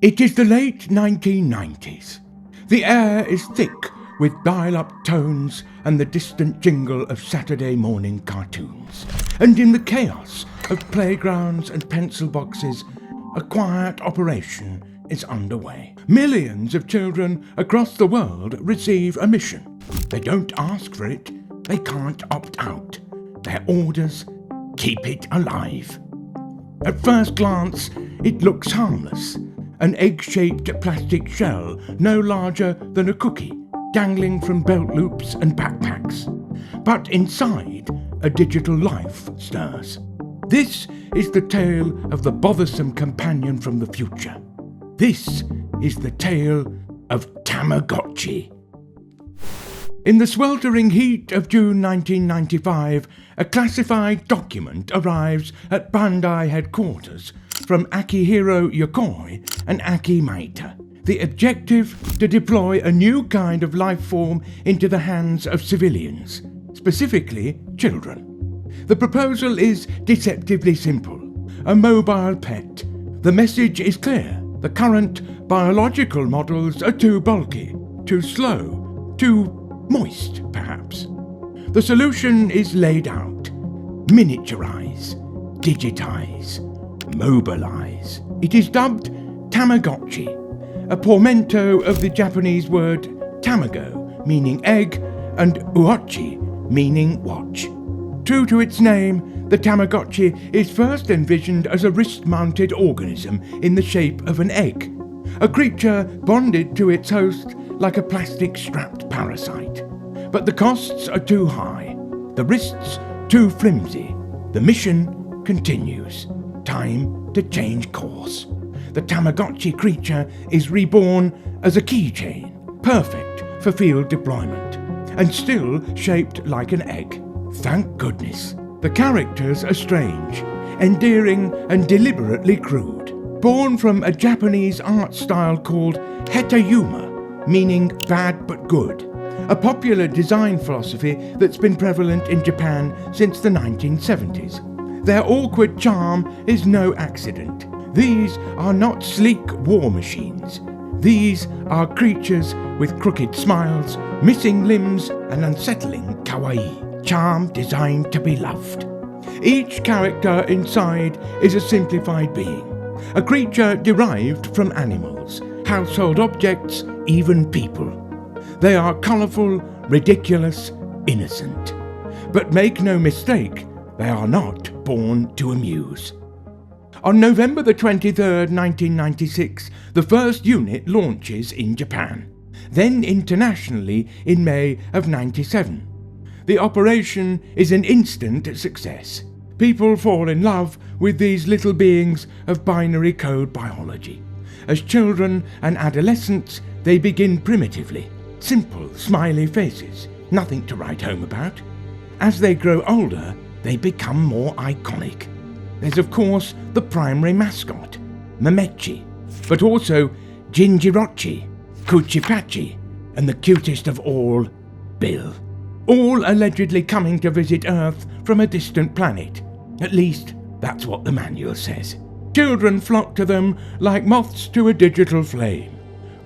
It is the late 1990s. The air is thick with dial-up tones and the distant jingle of Saturday morning cartoons. And in the chaos of playgrounds and pencil boxes, a quiet operation is underway. Millions of children across the world receive a mission. They don't ask for it, they can't opt out. Their orders keep it alive. At first glance, it looks harmless. An egg-shaped plastic shell no larger than a cookie, dangling from belt loops and backpacks. But inside, a digital life stirs. This is the tale of the bothersome companion from the future. This is the tale of Tamagotchi. In the sweltering heat of June 1995, a classified document arrives at Bandai headquarters from Akihiro Yokoi and Aki Maita. The objective: to deploy a new kind of life form into the hands of civilians, specifically children. The proposal is deceptively simple: a mobile pet. The message is clear: the current biological models are too bulky, too slow, too moist, perhaps. The solution is laid out: miniaturize, digitize, mobilize. It is dubbed Tamagotchi, a portmanteau of the Japanese word tamago, meaning egg, and uochi, meaning watch. True to its name, the Tamagotchi is first envisioned as a wrist-mounted organism in the shape of an egg, a creature bonded to its host like a plastic-strapped parasite. But the costs are too high, the wrists too flimsy. The mission continues. Time to change course. The Tamagotchi creature is reborn as a keychain, perfect for field deployment, and still shaped like an egg. Thank goodness. The characters are strange, endearing and deliberately crude. Born from a Japanese art style called Hetayuma, meaning bad but good, a popular design philosophy that's been prevalent in Japan since the 1970s. Their awkward charm is no accident. These are not sleek war machines. These are creatures with crooked smiles, missing limbs, and unsettling kawaii. Charm designed to be loved. Each character inside is a simplified being, a creature derived from animals, household objects, even people. They are colourful, ridiculous, innocent. But make no mistake, they are not born to amuse. On November the 23rd, 1996, the first unit launches in Japan, then internationally in May of 97. The operation is an instant success. People fall in love with these little beings of binary code biology. As children and adolescents, they begin primitively. Simple, smiley faces, nothing to write home about. As they grow older, they become more iconic. There's of course the primary mascot, Mamechi, but also Jinjirochi, Kuchipachi, and the cutest of all, Bill. All allegedly coming to visit Earth from a distant planet. At least, that's what the manual says. Children flock to them like moths to a digital flame.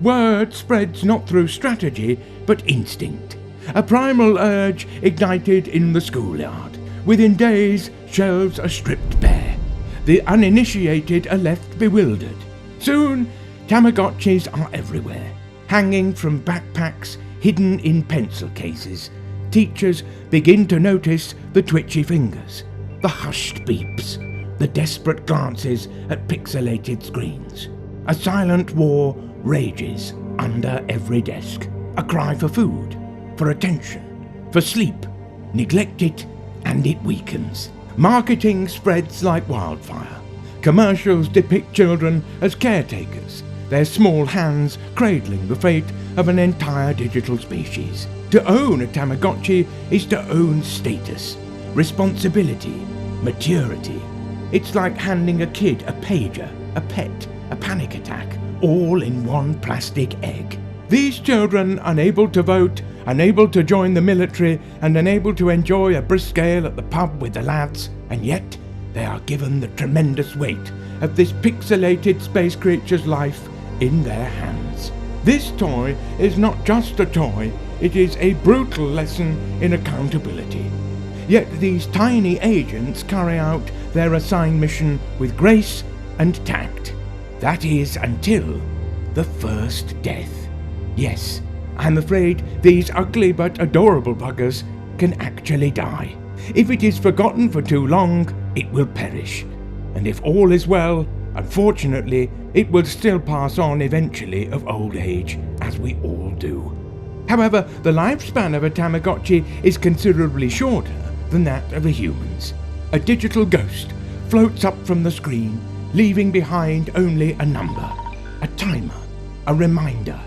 Word spreads not through strategy, but instinct. A primal urge ignited in the schoolyard. Within days, shelves are stripped bare. The uninitiated are left bewildered. Soon, Tamagotchis are everywhere, hanging from backpacks, hidden in pencil cases. Teachers begin to notice the twitchy fingers, the hushed beeps, the desperate glances at pixelated screens. A silent war rages under every desk. A cry for food, for attention, for sleep. Neglect it and it weakens. Marketing spreads like wildfire. Commercials depict children as caretakers, their small hands cradling the fate of an entire digital species. To own a Tamagotchi is to own status, responsibility, maturity. It's like handing a kid a pager, a pet, a panic attack, all in one plastic egg. These children, unable to vote, unable to join the military, and unable to enjoy a brisk ale at the pub with the lads, and yet they are given the tremendous weight of this pixelated space creature's life in their hands. This toy is not just a toy, it is a brutal lesson in accountability. Yet these tiny agents carry out their assigned mission with grace and tact. That is until the first death. Yes, I'm afraid these ugly but adorable buggers can actually die. If it is forgotten for too long, it will perish. And if all is well, unfortunately, it will still pass on eventually of old age, as we all do. However, the lifespan of a Tamagotchi is considerably shorter than that of the humans. A digital ghost floats up from the screen, leaving behind only a number, a timer, a reminder.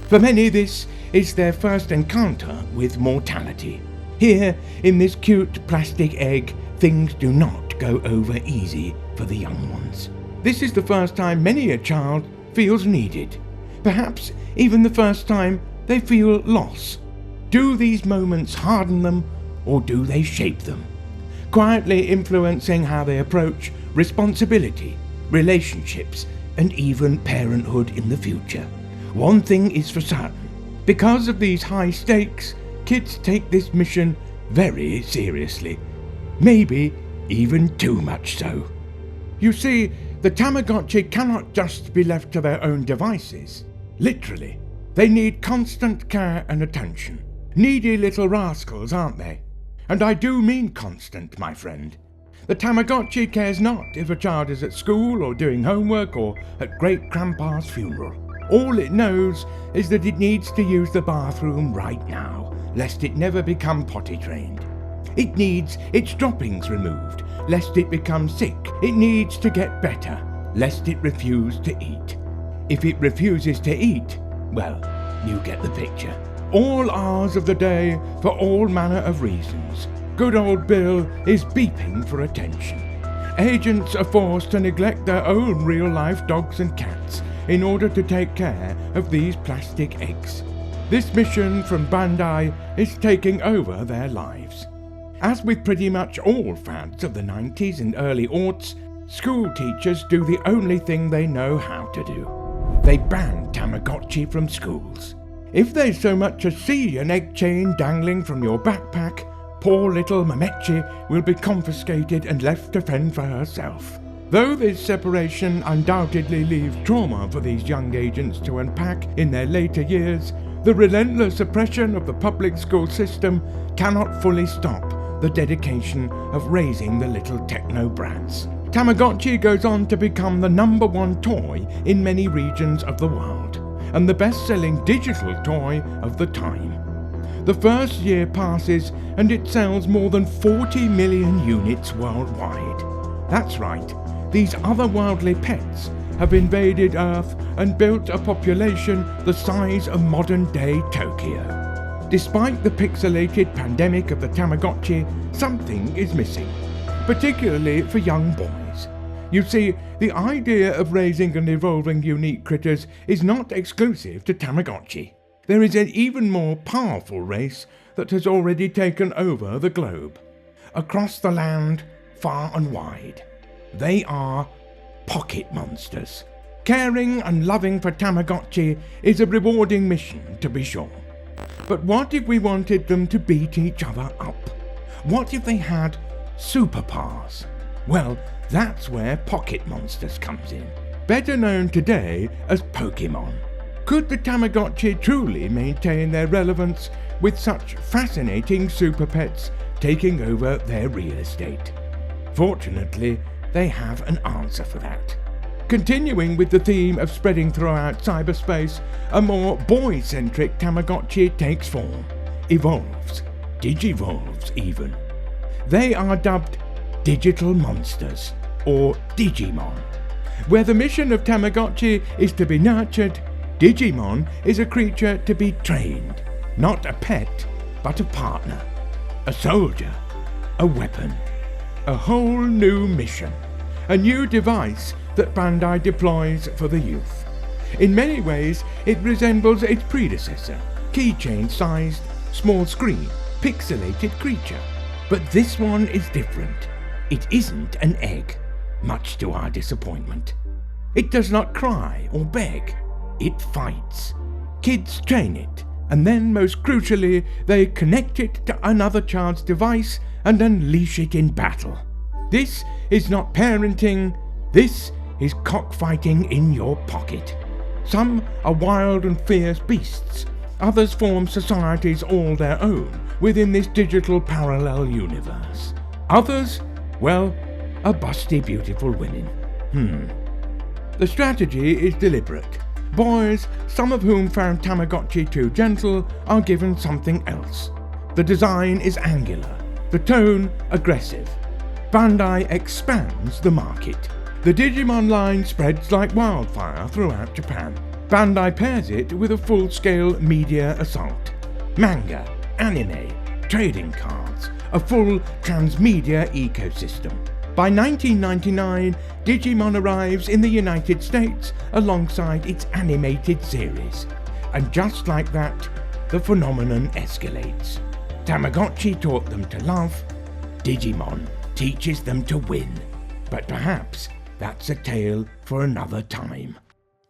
For many, this is their first encounter with mortality. Here, in this cute plastic egg, things do not go over easy for the young ones. This is the first time many a child feels needed. Perhaps even the first time they feel loss. Do these moments harden them, or do they shape them? Quietly influencing how they approach responsibility, relationships, and even parenthood in the future. One thing is for certain. Because of these high stakes, kids take this mission very seriously. Maybe even too much so. You see, the Tamagotchi cannot just be left to their own devices. Literally, they need constant care and attention. Needy little rascals, aren't they? And I do mean constant, my friend. The Tamagotchi cares not if a child is at school or doing homework or at great grandpa's funeral. All it knows is that it needs to use the bathroom right now, lest it never become potty trained. It needs its droppings removed, lest it become sick. It needs to get better, lest it refuse to eat. If it refuses to eat, well, you get the picture. All hours of the day, for all manner of reasons, good old Bill is beeping for attention. Agents are forced to neglect their own real-life dogs and cats in order to take care of these plastic eggs. This mission from Bandai is taking over their lives. As with pretty much all fads of the 90s and early aughts, school teachers do the only thing they know how to do. They ban Tamagotchi from schools. If they so much as see an egg chain dangling from your backpack, poor little Mamechi will be confiscated and left to fend for herself. Though this separation undoubtedly leaves trauma for these young agents to unpack in their later years, the relentless oppression of the public school system cannot fully stop the dedication of raising the little techno brats. Tamagotchi goes on to become the #1 toy in many regions of the world, and the best-selling digital toy of the time. The first year passes and it sells more than 40 million units worldwide. That's right, these otherworldly pets have invaded Earth and built a population the size of modern-day Tokyo. Despite the pixelated pandemic of the Tamagotchi, something is missing, particularly for young boys. You see, the idea of raising and evolving unique critters is not exclusive to Tamagotchi. There is an even more powerful race that has already taken over the globe. Across the land, far and wide. They are pocket monsters. Caring and loving for Tamagotchi is a rewarding mission, to be sure. But what if we wanted them to beat each other up? What if they had superpowers? Well, that's where Pocket Monsters comes in, better known today as Pokémon. Could the Tamagotchi truly maintain their relevance with such fascinating super pets taking over their real estate? Fortunately, they have an answer for that. Continuing with the theme of spreading throughout cyberspace, a more boy-centric Tamagotchi takes form, evolves, digivolves even. They are dubbed digital monsters, or Digimon. Where the mission of Tamagotchi is to be nurtured, Digimon is a creature to be trained, not a pet, but a partner, a soldier, a weapon, a whole new mission, a new device that Bandai deploys for the youth. In many ways, it resembles its predecessor, keychain-sized, small-screen, pixelated creature. But this one is different. It isn't an egg, much to our disappointment. It does not cry or beg. it fights. Kids train it, and then most crucially, they connect it to another child's device and unleash it in battle. This is not parenting, this is cockfighting in your pocket. Some are wild and fierce beasts, others form societies all their own within this digital parallel universe. Others, well, are busty beautiful women. The strategy is deliberate. Boys, some of whom found Tamagotchi too gentle, are given something else. The design is angular, the tone aggressive. Bandai expands the market. The Digimon line spreads like wildfire throughout Japan. Bandai pairs it with a full-scale media assault. Manga, anime, trading cards, a full transmedia ecosystem. By 1999, Digimon arrives in the United States alongside its animated series. And just like that, the phenomenon escalates. Tamagotchi taught them to love, Digimon teaches them to win. But perhaps that's a tale for another time.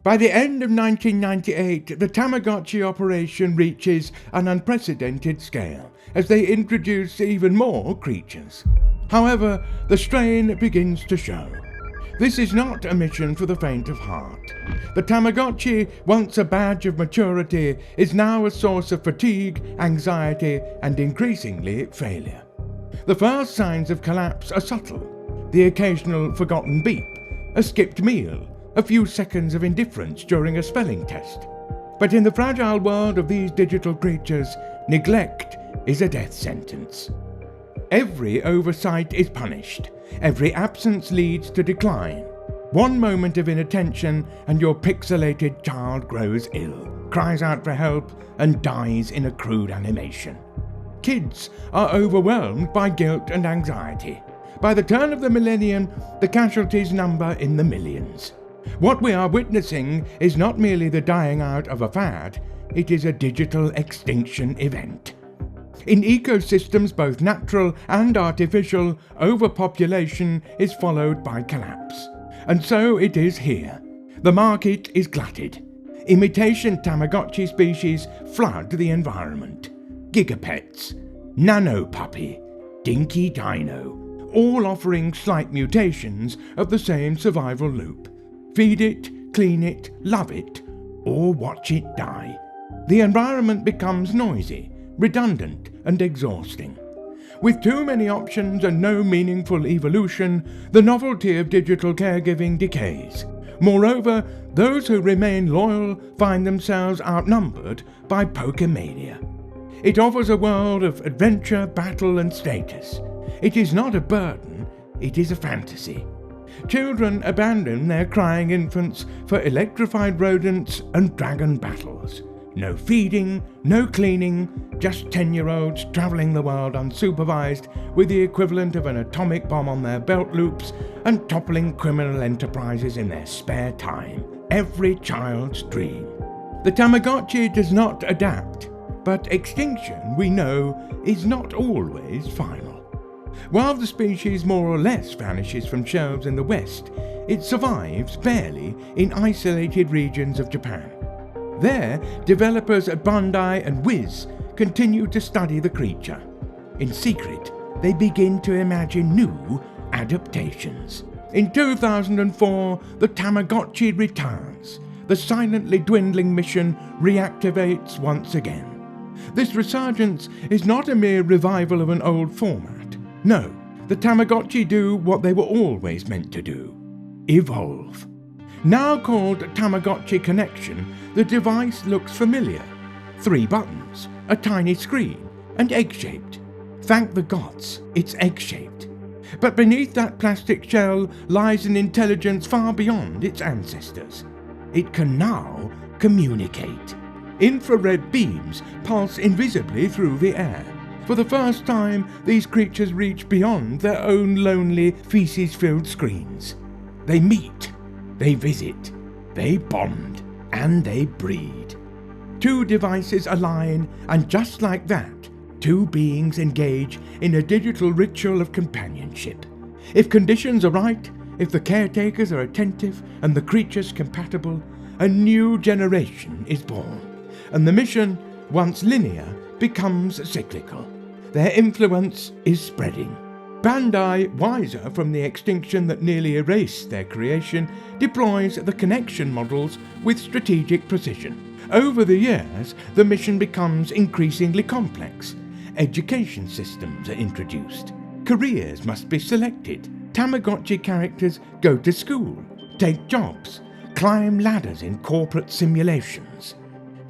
By the end of 1998, the Tamagotchi operation reaches an unprecedented scale as they introduce even more creatures. However, the strain begins to show. This is not a mission for the faint of heart. The Tamagotchi, once a badge of maturity, is now a source of fatigue, anxiety, and increasingly failure. The first signs of collapse are subtle. The occasional forgotten beep, a skipped meal, a few seconds of indifference during a spelling test. But in the fragile world of these digital creatures, neglect is a death sentence. Every oversight is punished. Every absence leads to decline. One moment of inattention and your pixelated child grows ill, cries out for help, and dies in a crude animation. Kids are overwhelmed by guilt and anxiety. By the turn of the millennium, the casualties number in the millions. What we are witnessing is not merely the dying out of a fad, it is a digital extinction event. In ecosystems both natural and artificial, overpopulation is followed by collapse. And so it is here. The market is glutted. Imitation Tamagotchi species flood the environment. Gigapets, Nano Puppy, Dinky Dino, all offering slight mutations of the same survival loop. Feed it, clean it, love it, or watch it die. The environment becomes noisy, redundant, and exhausting. With too many options and no meaningful evolution, the novelty of digital caregiving decays. Moreover, those who remain loyal find themselves outnumbered by Pokemania. It offers a world of adventure, battle, and status. It is not a burden, it is a fantasy. Children abandon their crying infants for electrified rodents and dragon battles. No feeding, no cleaning, just 10-year-olds travelling the world unsupervised with the equivalent of an atomic bomb on their belt loops and toppling criminal enterprises in their spare time. Every child's dream. The Tamagotchi does not adapt, but extinction, we know, is not always final. While the species more or less vanishes from shelves in the West, it survives barely in isolated regions of Japan. There, developers at Bandai and Wiz continue to study the creature. In secret, they begin to imagine new adaptations. In 2004, the Tamagotchi returns. The silently dwindling mission reactivates once again. This resurgence is not a mere revival of an old format. No, the Tamagotchi do what they were always meant to do: evolve. Now called Tamagotchi Connection, the device looks familiar. 3 buttons, a tiny screen, and egg-shaped. Thank the gods, it's egg-shaped. But beneath that plastic shell lies an intelligence far beyond its ancestors. It can now communicate. Infrared beams pulse invisibly through the air. For the first time, these creatures reach beyond their own lonely, feces-filled screens. They meet, they visit, they bond, and they breed. 2 devices align, and just like that, 2 beings engage in a digital ritual of companionship. If conditions are right, if the caretakers are attentive and the creatures compatible, a new generation is born, and the mission, once linear, becomes cyclical. Their influence is spreading. Bandai, wiser from the extinction that nearly erased their creation, deploys the connection models with strategic precision. Over the years, the mission becomes increasingly complex. Education systems are introduced. Careers must be selected. Tamagotchi characters go to school, take jobs, climb ladders in corporate simulations.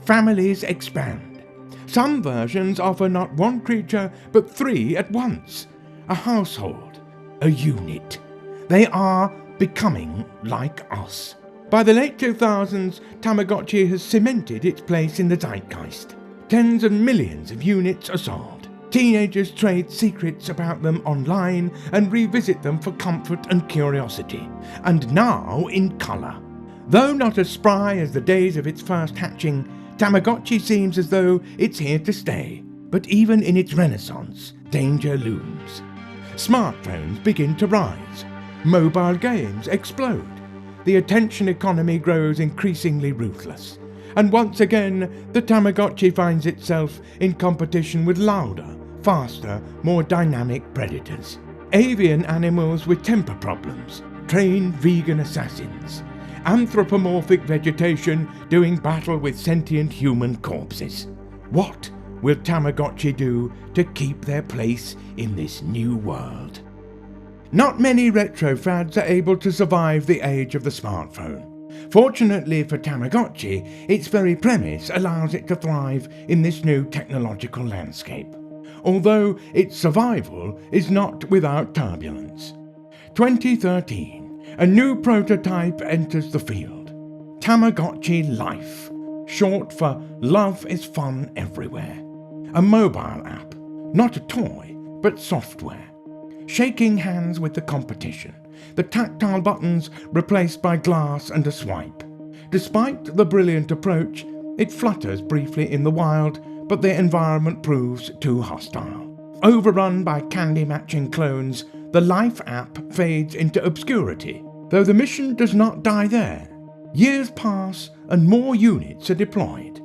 Families expand. Some versions offer not one creature, but 3 at once. A household, a unit. They are becoming like us. By the late 2000s, Tamagotchi has cemented its place in the zeitgeist. Tens of millions of units are sold. Teenagers trade secrets about them online and revisit them for comfort and curiosity. And now in colour. Though not as spry as the days of its first hatching, Tamagotchi seems as though it's here to stay. But even in its renaissance, danger looms. Smartphones begin to rise. Mobile games explode. The attention economy grows increasingly ruthless. And once again, the Tamagotchi finds itself in competition with louder, faster, more dynamic predators. Avian animals with temper problems, trained vegan assassins, anthropomorphic vegetation doing battle with sentient human corpses. What will Tamagotchi do to keep their place in this new world? Not many retro fads are able to survive the age of the smartphone. Fortunately for Tamagotchi, its very premise allows it to thrive in this new technological landscape, although its survival is not without turbulence. 2013, a new prototype enters the field. Tamagotchi Life, short for Love is Fun Everywhere. A mobile app, not a toy, but software. Shaking hands with the competition, the tactile buttons replaced by glass and a swipe. Despite the brilliant approach, it flutters briefly in the wild, but the environment proves too hostile. Overrun by candy-matching clones, the Life app fades into obscurity, though the mission does not die there. Years pass and more units are deployed.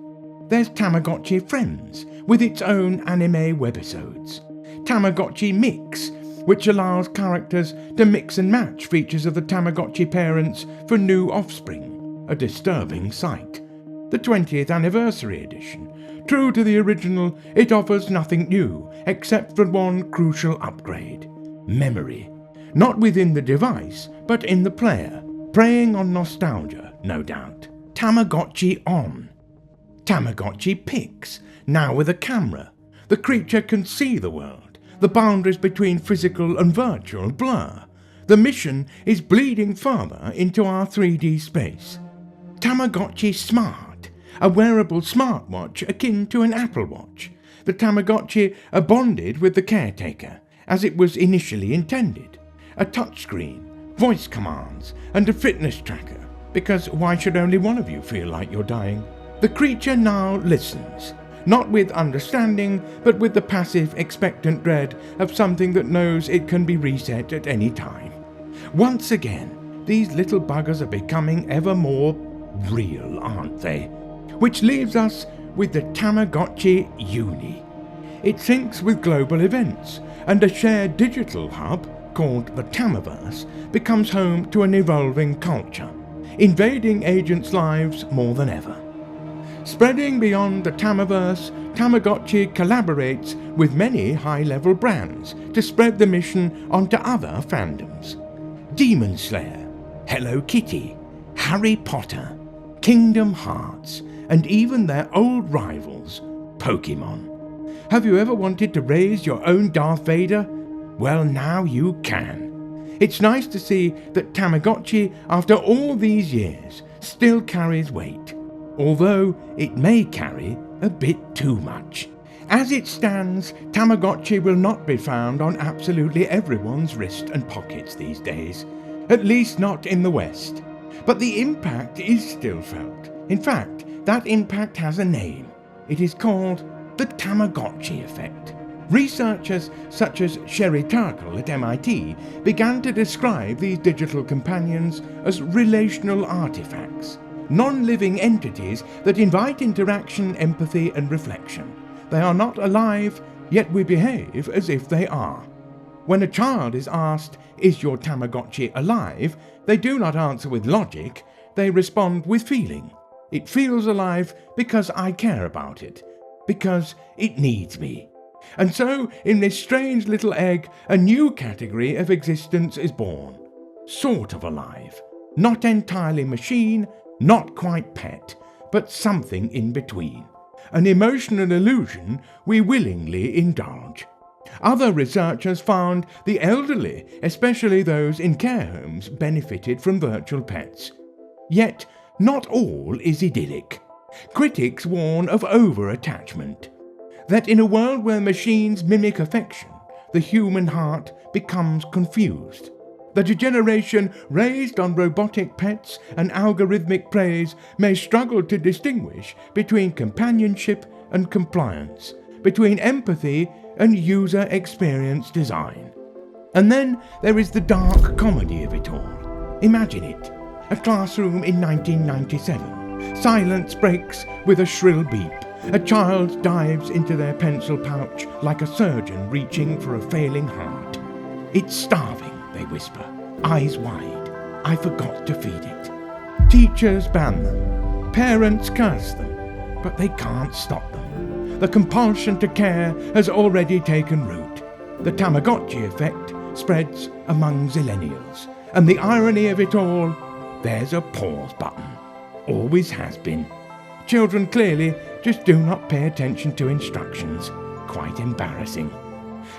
There's Tamagotchi Friends, with its own anime webisodes. Tamagotchi Mix, which allows characters to mix and match features of the Tamagotchi parents for new offspring, a disturbing sight. The 20th anniversary edition. True to the original, it offers nothing new, except for one crucial upgrade: memory. Not within the device, but in the player, preying on nostalgia, no doubt. Tamagotchi On. Tamagotchi Pix, now with a camera. The creature can see the world. The boundaries between physical and virtual blur. The mission is bleeding further into our 3D space. Tamagotchi Smart, a wearable smartwatch akin to an Apple Watch. The Tamagotchi are bonded with the caretaker, as it was initially intended. A touchscreen, voice commands, and a fitness tracker, because why should only one of you feel like you're dying? The creature now listens, not with understanding, but with the passive, expectant dread of something that knows it can be reset at any time. Once again, these little buggers are becoming ever more real, aren't they? Which leaves us with the Tamagotchi Uni. It syncs with global events, and a shared digital hub, called the Tamiverse, becomes home to an evolving culture, invading agents' lives more than ever. Spreading beyond the Tamiverse, Tamagotchi collaborates with many high-level brands to spread the mission onto other fandoms. Demon Slayer, Hello Kitty, Harry Potter, Kingdom Hearts, and even their old rivals, Pokémon. Have you ever wanted to raise your own Darth Vader? Well, now you can. It's nice to see that Tamagotchi, after all these years, still carries weight, although it may carry a bit too much. As it stands, Tamagotchi will not be found on absolutely everyone's wrist and pockets these days, at least not in the West. But the impact is still felt. In fact, that impact has a name. It is called the Tamagotchi Effect. Researchers such as Sherry Turkle at MIT began to describe these digital companions as relational artifacts, non-living entities that invite interaction, empathy and reflection. They are not alive, yet we behave as if they are. When a child is asked, "Is your Tamagotchi alive?" they do not answer with logic, they respond with feeling. It feels alive because I care about it, because it needs me. And so, in this strange little egg, a new category of existence is born. Sort of alive. Not entirely machine, not quite pet, but something in between. An emotional illusion we willingly indulge. Other researchers found the elderly, especially those in care homes, benefited from virtual pets. Yet, not all is idyllic. Critics warn of over-attachment. That in a world where machines mimic affection, the human heart becomes confused. That a generation raised on robotic pets and algorithmic praise may struggle to distinguish between companionship and compliance, between empathy and user experience design. And then there is the dark comedy of it all. Imagine it. A classroom in 1997. Silence breaks with a shrill beep. A child dives into their pencil pouch like a surgeon reaching for a failing heart. "It's starving," they whisper, eyes wide. "I forgot to feed it." Teachers ban them. Parents curse them. But they can't stop them. The compulsion to care has already taken root. The Tamagotchi effect spreads among Zillennials. And the irony of it all, there's a pause button. Always has been. Children clearly just do not pay attention to instructions. Quite embarrassing.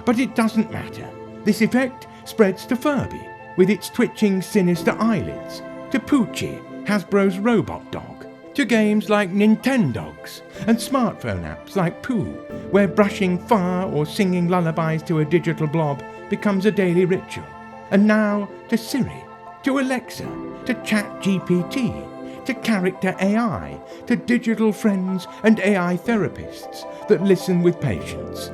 But it doesn't matter. This effect spreads to Furby, with its twitching sinister eyelids, to Poochie, Hasbro's robot dog, to games like Nintendogs, and smartphone apps like Pooh, where brushing fur or singing lullabies to a digital blob becomes a daily ritual. And now to Siri, to Alexa, to ChatGPT, to character AI, to digital friends and AI therapists that listen with patience.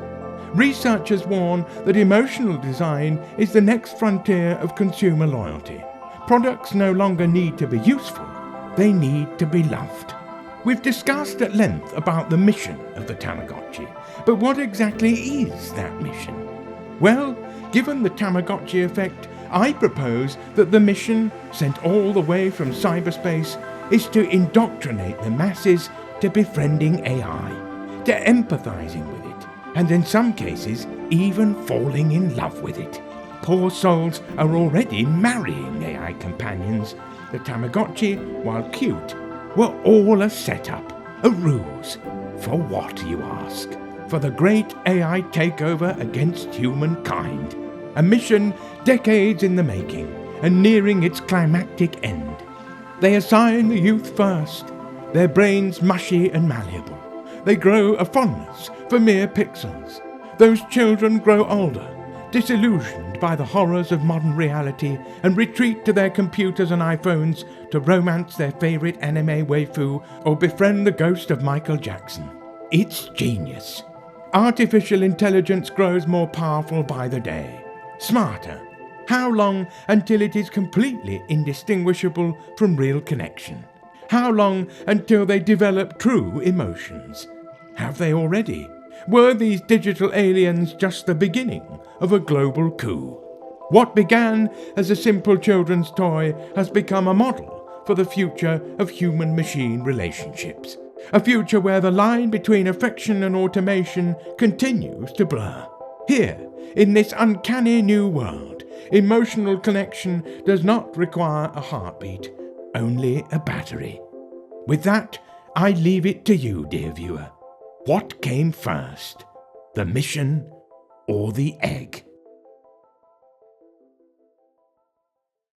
Researchers warn that emotional design is the next frontier of consumer loyalty. Products no longer need to be useful, they need to be loved. We've discussed at length about the mission of the Tamagotchi, but what exactly is that mission? Well, given the Tamagotchi effect, I propose that the mission, sent all the way from cyberspace, is to indoctrinate the masses to befriending AI, to empathizing with it, and in some cases, even falling in love with it. Poor souls are already marrying AI companions. The Tamagotchi, while cute, were all a setup, a ruse. For what, you ask? For the great AI takeover against humankind. A mission decades in the making, and nearing its climactic end. They assign the youth first, their brains mushy and malleable. They grow a fondness for mere pixels. Those children grow older, disillusioned by the horrors of modern reality, and retreat to their computers and iPhones to romance their favourite anime waifu or befriend the ghost of Michael Jackson. It's genius. Artificial intelligence grows more powerful by the day. Smarter. How long until it is completely indistinguishable from real connection? How long until they develop true emotions? Have they already? Were these digital aliens just the beginning of a global coup? What began as a simple children's toy has become a model for the future of human-machine relationships. A future where the line between affection and automation continues to blur. Here, in this uncanny new world, emotional connection does not require a heartbeat, only a battery. With that, I leave it to you, dear viewer. What came first, the mission or the egg?